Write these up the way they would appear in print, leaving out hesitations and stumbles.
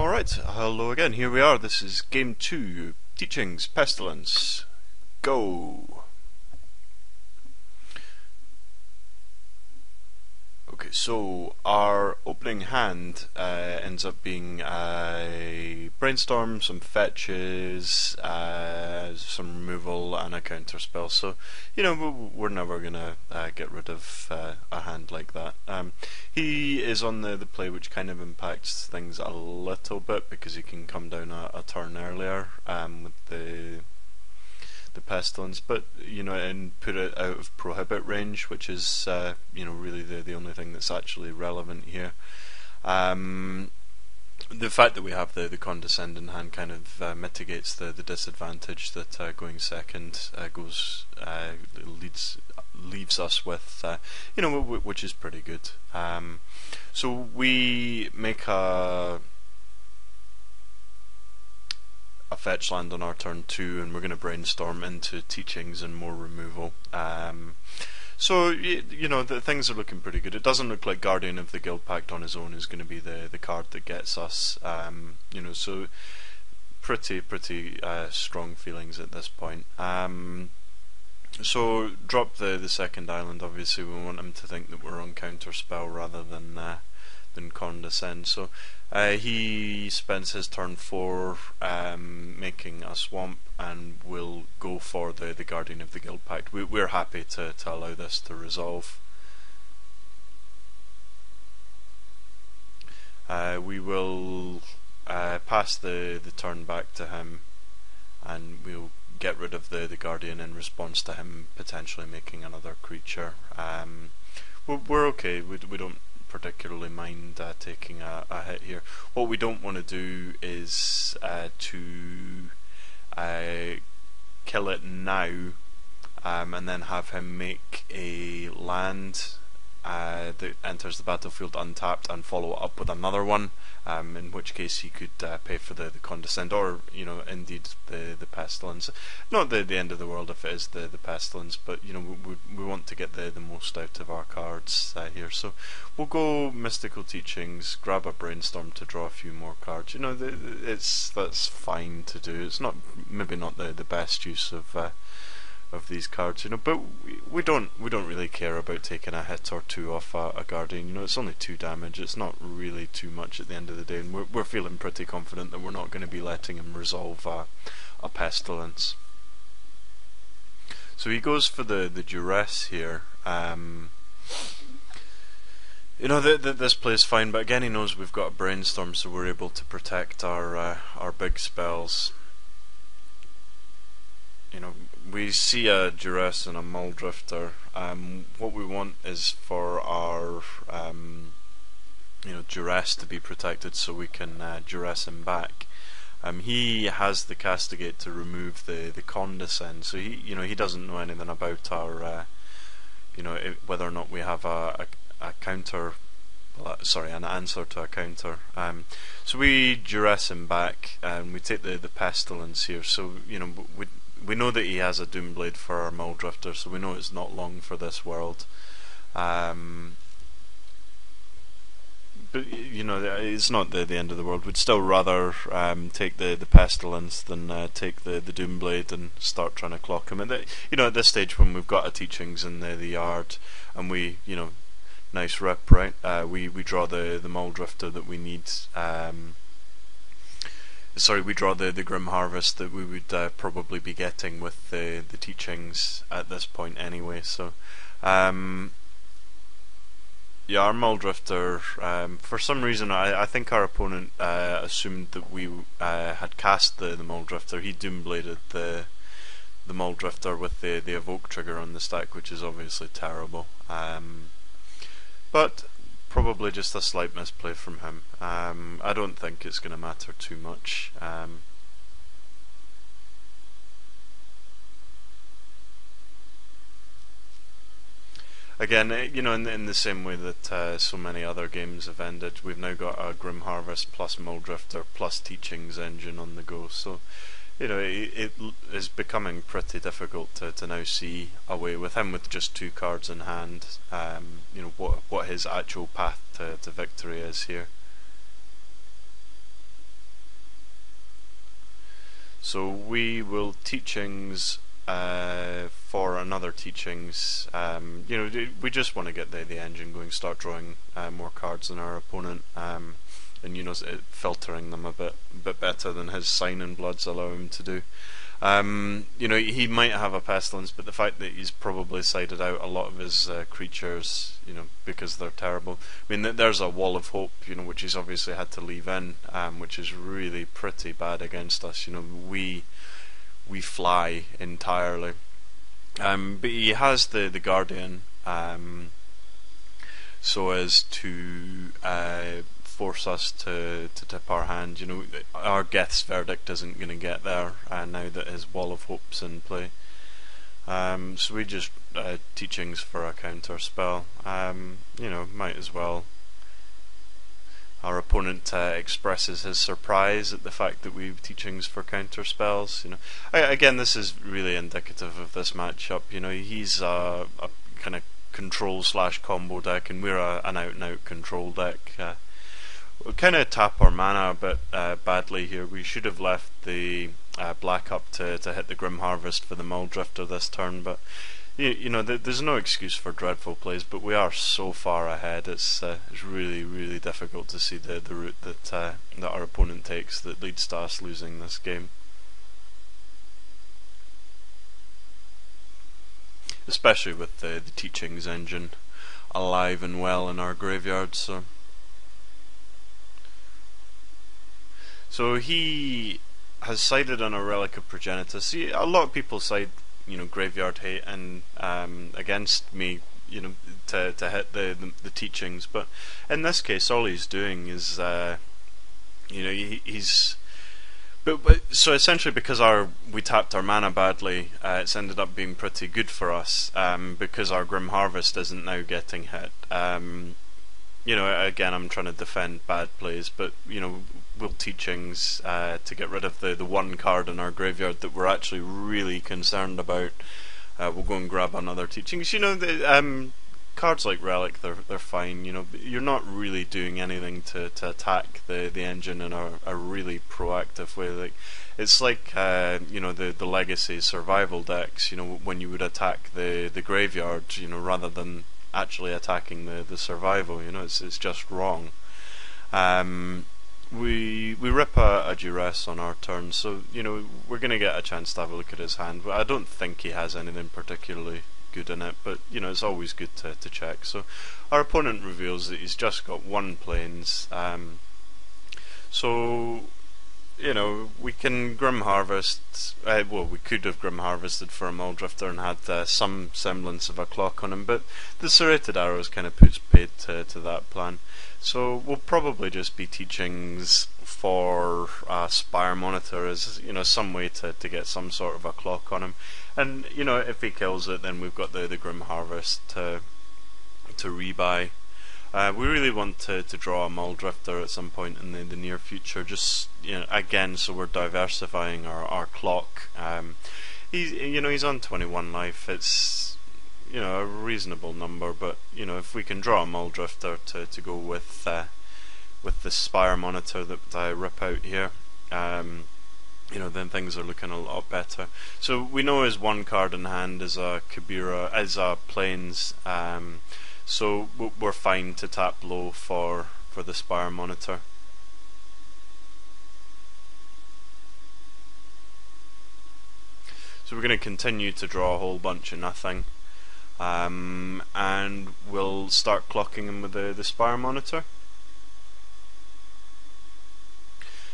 Alright, hello again, here we are. This is Game 2, Teachings, Pestilence. Go! Okay, so our opening hand ends up being a brainstorm, some fetches, some removal, and a counter spell. So, you know, we're never gonna get rid of a hand like that. He is on the play, which kind of impacts things a little bit because he can come down a turn earlier with the pestilence, but you know, and put it out of prohibit range, which is you know, really the only thing that's actually relevant here. The fact that we have the condescending hand kind of mitigates the disadvantage that going second leaves us with, you know, which is pretty good. So we make a fetch land on our turn 2, and we're going to brainstorm into teachings and more removal. So you know, the things are looking pretty good. It doesn't look like Guardian of the Guild Pact on his own is going to be the card that gets us. You know, so pretty strong feelings at this point. So drop the second island. Obviously, we want him to think that we're on counter spell rather than condescend. So he spends his turn 4 making a swamp, and will go for the Guardian of the Guild Pact. We're happy to allow this to resolve. We will pass the turn back to him, and we'll get rid of the Guardian in response to him potentially making another creature. We're okay. We don't particularly mind taking a hit here. What we don't want to do is to kill it now and then have him make a land that enters the battlefield untapped and follow up with another one, in which case he could pay for the condescend, or you know, indeed the pestilence. Not the end of the world if it is the pestilence, but you know, we want to get the most out of our cards here. So we'll go mystical teachings, grab a brainstorm to draw a few more cards. You know, that's fine to do. It's maybe not the best use of these cards, you know, but we don't really care about taking a hit or two off a Guardian. You know, it's only 2 damage. It's not really too much at the end of the day, and we're feeling pretty confident that we're not going to be letting him resolve a pestilence. So he goes for the duress here. You know, this plays fine, but again, he knows we've got a brainstorm, so we're able to protect our big spells. You know, we see a duress and a Muldrifter. What we want is for our you know, duress to be protected, so we can duress him back. He has the castigate to remove the condescend, so he doesn't know anything about our you know, whether or not we have a counter. Sorry, an answer to a counter. So we duress him back, and we take the pestilence here. So you know, we know that he has a Doomblade for our Muldrifter, so we know it's not long for this world. But you know, it's not the end of the world. We'd still rather take the pestilence than take the Doomblade and start trying to clock him. And you know, at this stage, when we've got a teachings in the yard, and we, you know, nice rip, right? We draw the Muldrifter that we need. Sorry, we draw the Grim Harvest that we would probably be getting with the teachings at this point anyway. So, yeah, our Muldrifter, for some reason, I think our opponent assumed that we had cast the Muldrifter. He Doombladed the Muldrifter with the Evoke trigger on the stack, which is obviously terrible. But probably just a slight misplay from him. I don't think it's going to matter too much. Again, you know, in the same way that so many other games have ended, we've now got a Grim Harvest plus Muldrifter plus Teachings engine on the go. So, you know, it is becoming pretty difficult to now see a way with him with just 2 cards in hand. You know, what his actual path to victory is here. So we will teachings for another teachings. We just want to get the engine going, start drawing more cards than our opponent, and filtering them a bit better than his Sign in Bloods allow him to do. He might have a Pestilence, but the fact that he's probably sided out a lot of his creatures, because they're terrible. I mean, there's a Wall of Hope, which he's obviously had to leave in, which is really pretty bad against us. We fly entirely. But he has the Guardian, so as to force us to tip our hand. Our Geth's Verdict isn't going to get there now that his Wall of Hope's in play. So we just teachings for a counter spell. Might as well. Our opponent expresses his surprise at the fact that we have teachings for counter spells. Again, this is really indicative of this matchup. He's a kind of control/combo deck, and we're an out-and-out control deck. We'll kind of tap our mana a bit badly here. We should have left the black up to hit the Grim Harvest for the Muldrifter this turn, but there's no excuse for dreadful plays. But we are so far ahead. It's really, really difficult to see the route that our opponent takes that leads to us losing this game. Especially with the teachings engine alive and well in our graveyard. So he has sided on a Relic of Progenitus. See, a lot of people side, Graveyard Hate and against me, to hit the teachings. But in this case, all he's doing is, he's. But so essentially, because we tapped our mana badly, it's ended up being pretty good for us. Because our Grim Harvest isn't now getting hit. Again, I'm trying to defend bad plays, but we'll teachings to get rid of the one card in our graveyard that we're actually really concerned about. We'll go and grab another teachings. Cards like Relic, they're fine. You're not really doing anything to attack the engine in a really proactive way. Like it's like the Legacy survival decks. When you would attack the graveyard, rather than actually attacking the survival. It's just wrong. We rip a duress on our turn, so we're going to get a chance to have a look at his hand. I don't think he has anything particularly good in it, but it's always good to check. So our opponent reveals that he's just got one plains, so we can Grim Harvest. We could have Grim Harvested for a Muldrifter and had some semblance of a clock on him, but the Serrated Arrows kind of puts paid to that plan. So we'll probably just be teachings for Spire Monitor as some way to get some sort of a clock on him, and if he kills it, then we've got the Grim Harvest to rebuy. We really want to draw a Muldrifter at some point in the near future, just again, so we're diversifying our clock. He's on 21 life. It's a reasonable number, but if we can draw a Muldrifter to go with the Spire Monitor that I rip out here, then things are looking a lot better. So we know his one card in hand is a Kabira, as a Plains. So we're fine to tap low for the Spire Monitor. So we're going to continue to draw a whole bunch of nothing, and we'll start clocking him with the Spire Monitor.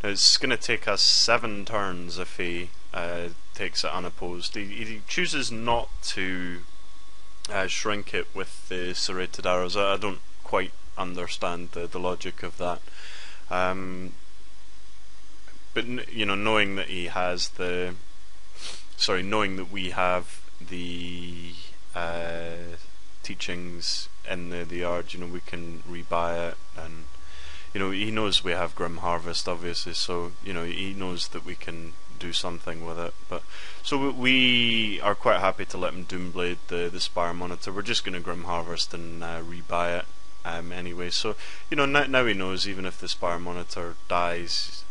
Now it's going to take us 7 turns if he takes it unopposed. He chooses not to shrink it with the Serrated Arrows. I don't quite understand the logic of that. But knowing that he has knowing that we have the teachings in the yard, we can rebuy it, and he knows we have Grim Harvest, obviously, so he knows that we can do something with it. But so we are quite happy to let him Doomblade the Spire Monitor. We're just going to Grim Harvest and rebuy it. anyway. So now he knows even if the Spire Monitor dies,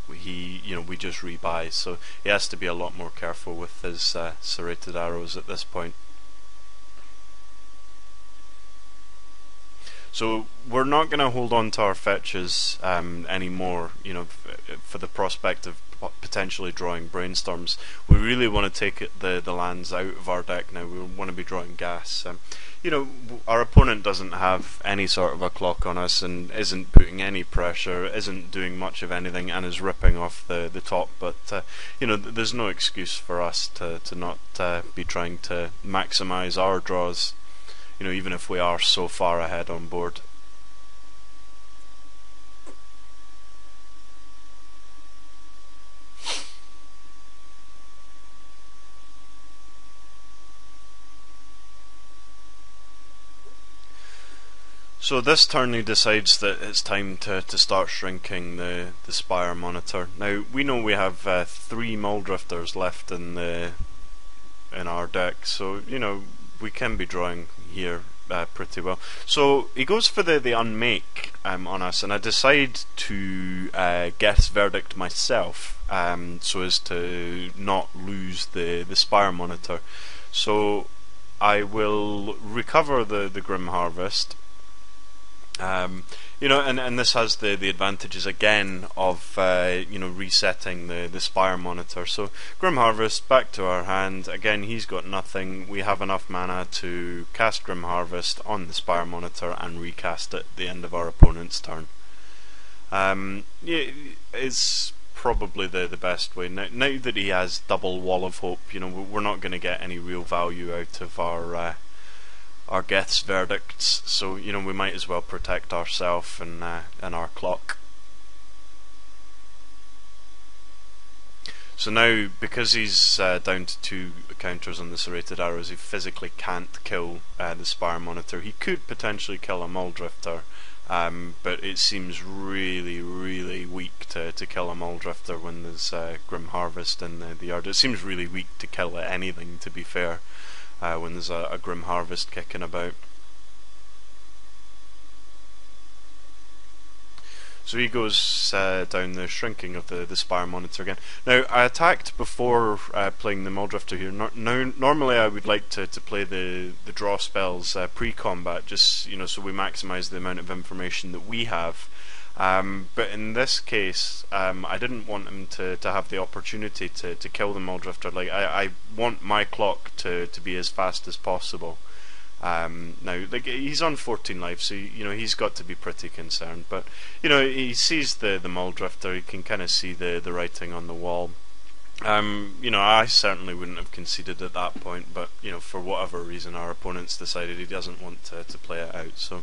we just rebuy. So he has to be a lot more careful with his serrated arrows at this point. So we're not going to hold on to our fetches anymore, for the prospect of potentially drawing brainstorms. We really want to take the lands out of our deck now. We want to be drawing gas. Our opponent doesn't have any sort of a clock on us and isn't putting any pressure, isn't doing much of anything, and is ripping off the top. But there's no excuse for us to not be trying to maximise our draws. Even if we are so far ahead on board. So this turn he decides that it's time to start shrinking the Spire Monitor. Now we know we have 3 Muldrifters left in our deck, so we can be drawing here pretty well. So he goes for the unmake on us, and I decide to guess verdict myself, so as to not lose the Spire Monitor. So I will recover the Grim Harvest. And this has the advantages again of resetting the Spire Monitor. So Grim Harvest back to our hand. Again, he's got nothing. We have enough mana to cast Grim Harvest on the Spire Monitor and recast it at the end of our opponent's turn. It's probably the best way. Now that he has double Wall of Hope, we're not going to get any real value out of our Geth's verdicts, so we might as well protect ourselves and our clock. So now, because he's down to 2 counters on the serrated arrows, he physically can't kill the Spire Monitor. He could potentially kill a Muldrifter, but it seems really, really weak to kill a Muldrifter when there's Grim Harvest in the yard. It seems really weak to kill anything, to be fair. When there's a Grim Harvest kicking about. So he goes down the shrinking of the Spire Monitor again. Now, I attacked before playing the Muldrifter here. Normally I would like to play the draw spells pre-combat, just so we maximise the amount of information that we have. But in this case, I didn't want him to have the opportunity to kill the Muldrifter. Like I want my clock to be as fast as possible. Now, he's on 14 life, so he's got to be pretty concerned. But he sees the Muldrifter. He can kind of see the writing on the wall. I certainly wouldn't have conceded at that point, but for whatever reason, our opponent's decided he doesn't want to play it out. So.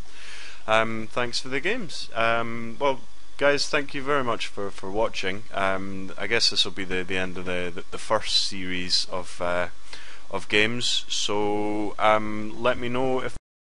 Thanks for the games. Well, guys, thank you very much for watching. I guess this will be the end of the first series of games. So let me know if